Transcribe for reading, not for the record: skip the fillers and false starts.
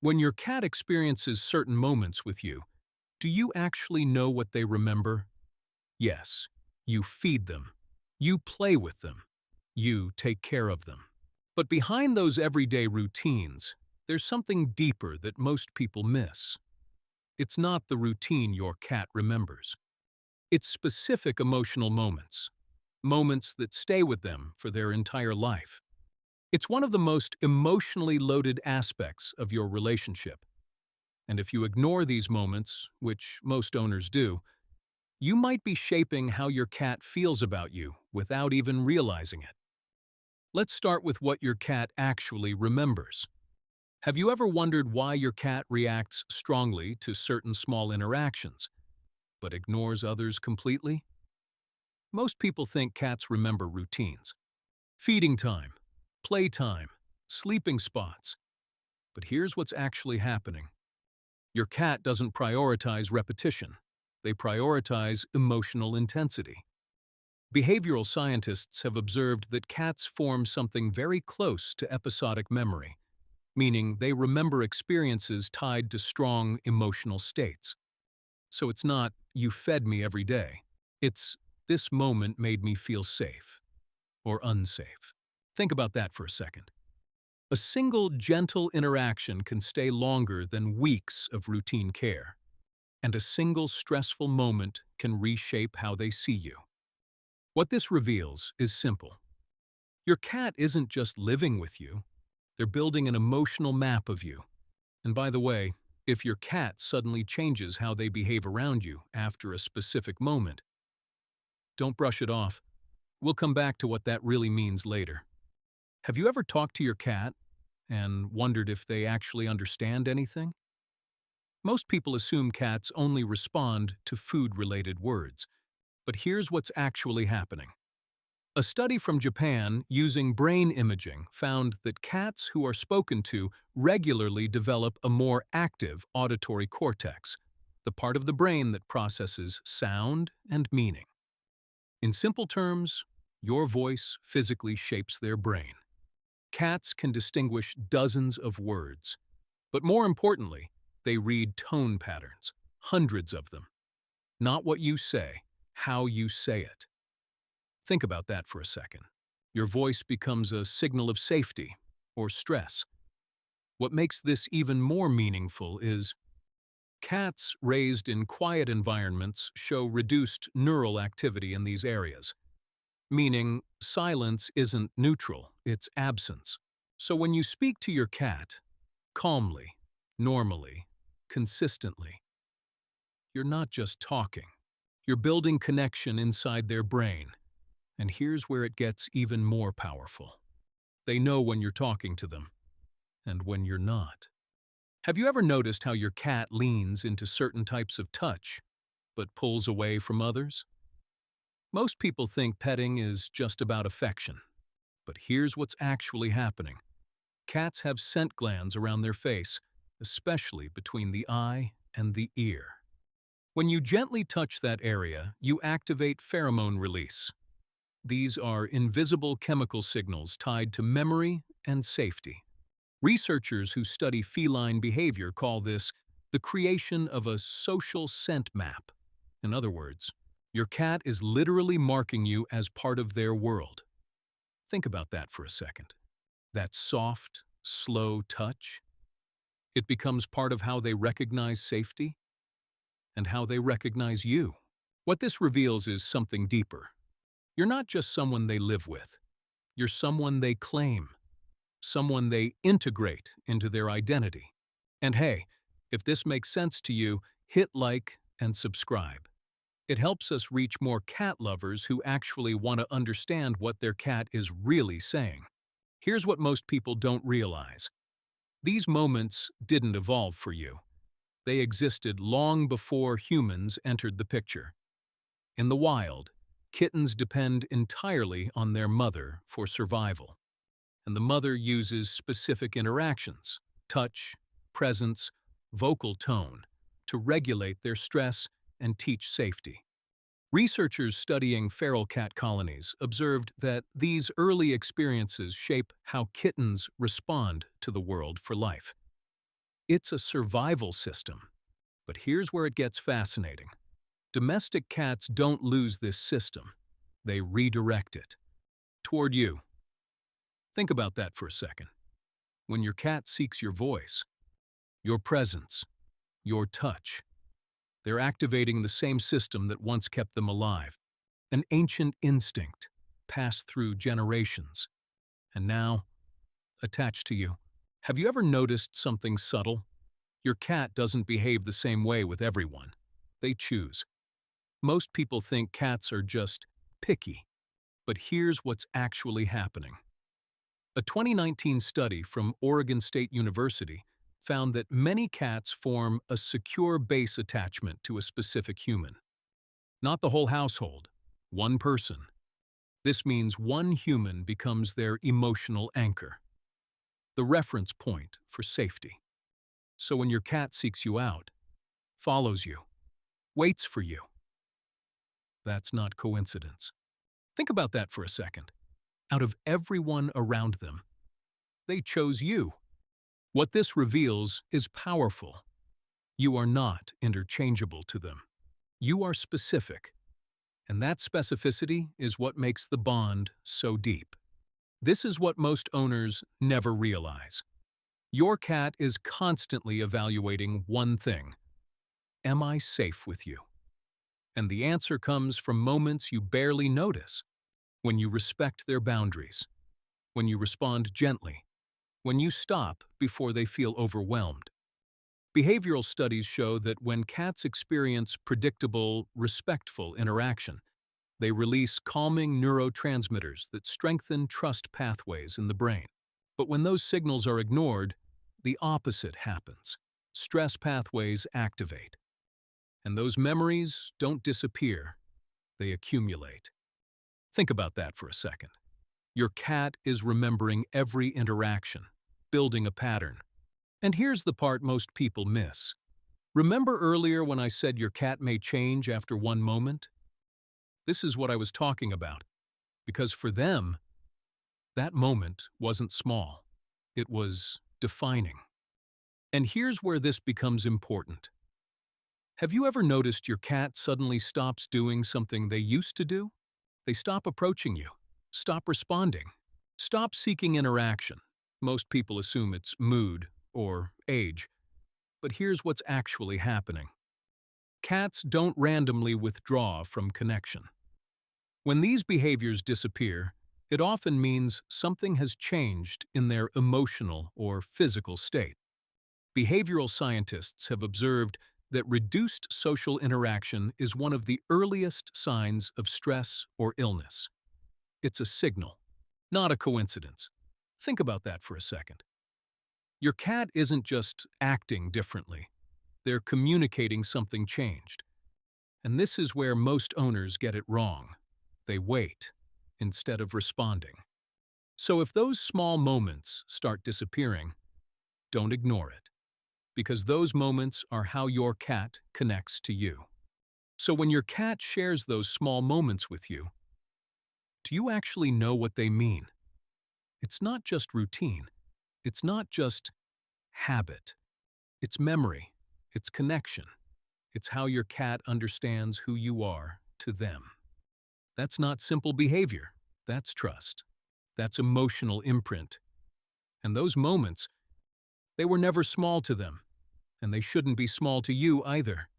When your cat experiences certain moments with you, do you actually know what they remember? Yes, you feed them. You play with them. You take care of them. But behind those everyday routines, there's something deeper that most people miss. It's not the routine your cat remembers. It's specific emotional moments, moments that stay with them for their entire life. It's one of the most emotionally loaded aspects of your relationship. And if you ignore these moments, which most owners do, you might be shaping how your cat feels about you without even realizing it. Let's start with what your cat actually remembers. Have you ever wondered why your cat reacts strongly to certain small interactions, but ignores others completely? Most people think cats remember routines. Feeding time, playtime, sleeping spots. But here's what's actually happening. Your cat doesn't prioritize repetition. They prioritize emotional intensity. Behavioral scientists have observed that cats form something very close to episodic memory, meaning they remember experiences tied to strong emotional states. So it's not, "you fed me every day." It's, "this moment made me feel safe," or unsafe. Think about that for a second. A single gentle interaction can stay longer than weeks of routine care, and a single stressful moment can reshape how they see you. What this reveals is simple. Your cat isn't just living with you, they're building an emotional map of you. And by the way, if your cat suddenly changes how they behave around you after a specific moment, don't brush it off. We'll come back to what that really means later. Have you ever talked to your cat and wondered if they actually understand anything? Most people assume cats only respond to food-related words, but here's what's actually happening. A study from Japan using brain imaging found that cats who are spoken to regularly develop a more active auditory cortex, the part of the brain that processes sound and meaning. In simple terms, your voice physically shapes their brain. Cats can distinguish dozens of words, but more importantly, they read tone patterns, hundreds of them. Not what you say, how you say it. Think about that for a second. Your voice becomes a signal of safety or stress. What makes this even more meaningful is cats raised in quiet environments show reduced neural activity in these areas, meaning silence isn't neutral, it's absence. So when you speak to your cat, calmly, normally, consistently, you're not just talking. You're building connection inside their brain. And here's where it gets even more powerful. They know when you're talking to them, and when you're not. Have you ever noticed how your cat leans into certain types of touch, but pulls away from others? Most people think petting is just about affection. But here's what's actually happening. Cats have scent glands around their face, especially between the eye and the ear. When you gently touch that area, you activate pheromone release. These are invisible chemical signals tied to memory and safety. Researchers who study feline behavior call this the creation of a social scent map. In other words, your cat is literally marking you as part of their world. Think about that for a second. That soft, slow touch. It becomes part of how they recognize safety and how they recognize you. What this reveals is something deeper. You're not just someone they live with. You're someone they claim, someone they integrate into their identity. And hey, if this makes sense to you, hit like and subscribe. It helps us reach more cat lovers who actually want to understand what their cat is really saying. Here's what most people don't realize. These moments didn't evolve for you. They existed long before humans entered the picture. In the wild, kittens depend entirely on their mother for survival. And the mother uses specific interactions, touch, presence, vocal tone, to regulate their stress and teach safety. Researchers studying feral cat colonies observed that these early experiences shape how kittens respond to the world for life. It's a survival system. But here's where it gets fascinating. Domestic cats don't lose this system. They redirect it toward you. Think about that for a second. When your cat seeks your voice, your presence, your touch, they're activating the same system that once kept them alive. An ancient instinct passed through generations, and now attached to you. Have you ever noticed something subtle? Your cat doesn't behave the same way with everyone. They choose. Most people think cats are just picky, but here's what's actually happening. A 2019 study from Oregon State University found that many cats form a secure base attachment to a specific human. Not the whole household, one person. This means one human becomes their emotional anchor, the reference point for safety. So when your cat seeks you out, follows you, waits for you, that's not coincidence. Think about that for a second. Out of everyone around them, they chose you. What this reveals is powerful. You are not interchangeable to them. You are specific, and that specificity is what makes the bond so deep. This is what most owners never realize. Your cat is constantly evaluating one thing. Am I safe with you? And the answer comes from moments you barely notice, when you respect their boundaries, when you respond gently, when you stop before they feel overwhelmed. Behavioral studies show that when cats experience predictable, respectful interaction, they release calming neurotransmitters that strengthen trust pathways in the brain. But when those signals are ignored, the opposite happens. Stress pathways activate. And those memories don't disappear, they accumulate. Think about that for a second. Your cat is remembering every interaction, building a pattern. And here's the part most people miss. Remember earlier when I said your cat may change after one moment? This is what I was talking about. Because for them, that moment wasn't small. It was defining. And here's where this becomes important. Have you ever noticed your cat suddenly stops doing something they used to do? They stop approaching you, stop responding, stop seeking interaction. Most people assume it's mood or age. But here's what's actually happening. Cats don't randomly withdraw from connection. When these behaviors disappear, it often means something has changed in their emotional or physical state. Behavioral scientists have observed that reduced social interaction is one of the earliest signs of stress or illness. It's a signal, not a coincidence. Think about that for a second. Your cat isn't just acting differently. They're communicating something changed. And this is where most owners get it wrong. They wait instead of responding. So if those small moments start disappearing, don't ignore it, because those moments are how your cat connects to you. So when your cat shares those small moments with you, do you actually know what they mean? It's not just routine. It's not just habit. It's memory. It's connection. It's how your cat understands who you are to them. That's not simple behavior. That's trust. That's emotional imprint. And those moments, they were never small to them, and they shouldn't be small to you either.